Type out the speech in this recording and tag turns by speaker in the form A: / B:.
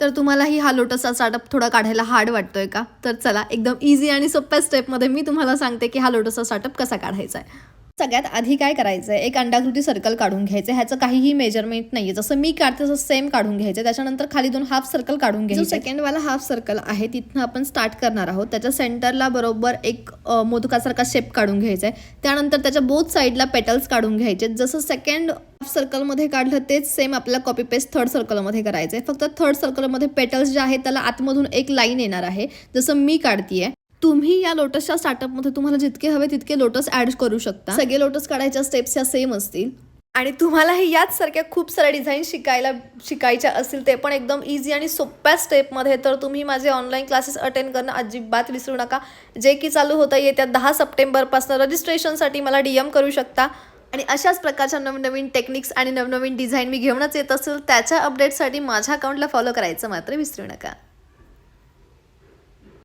A: तर तुम्हालाही हा लोटसचा स्टार्टअप थोडा काढायला हार्ड वाटतोय का? तर चला एकदम इझी आणि सोप्या स्टेपमध्ये मी तुम्हाला सांगते की हा लोटसचा स्टार्टअप कसा काढायचा आहे. सगळ्यात आधी काय करायचं आहे, एक अंडाकृती सर्कल काढून घ्यायचं. ह्याचं काहीही मेजरमेंट नाही आहे. जसं मी काढते तसं सेम काढून घ्यायचं. त्याच्यानंतर खाली 2 हाफ सर्कल काढून घ्यायचे. जो सेकंडवाला हाफ सर्कल आहे तिथनं आपण स्टार्ट करणार आहोत. त्याच्या सेंटरला बरोबर एक मोदकासारखा शेप काढून घ्यायचा आहे. त्यानंतर त्याच्या बोथ साईडला पेटल्स काढून घ्यायचे. जसं सेकंड हाफ सर्कलमध्ये काढलं तेच सेम आपल्याला कॉपी पेस्ट थर्ड सर्कलमध्ये करायचं आहे. फक्त थर्ड सर्कलमध्ये पेटल्स जे आहेत त्याला आतमधून एक लाईन येणार आहे, जसं मी काढतीये. तुम्ही या लोटसच्या स्टार्टअपमध्ये तुम्हाला जितके हवे तितके लोटस ॲड करू शकता. सगळे लोटस काढायच्या स्टेप्स या सेम असतील आणि तुम्हालाही याच सारख्या खूप साऱ्या डिझाईन शिकायच्या असतील, ते पण एकदम इझी आणि सोप्या स्टेपमध्ये, तर तुम्ही माझे ऑनलाईन क्लासेस अटेंड करणं अजिबात विसरू नका. जे की चालू होतं येत्या 10 सप्टेंबरपासून. रजिस्ट्रेशनसाठी मला DM करू शकता. आणि अशाच प्रकारच्या नवनवीन टेक्निक्स आणि नवनवीन डिझाईन मी घेऊनच येत असेल. त्याच्या अपडेटसाठी माझ्या अकाउंटला फॉलो करायचं मात्र विसरू नका.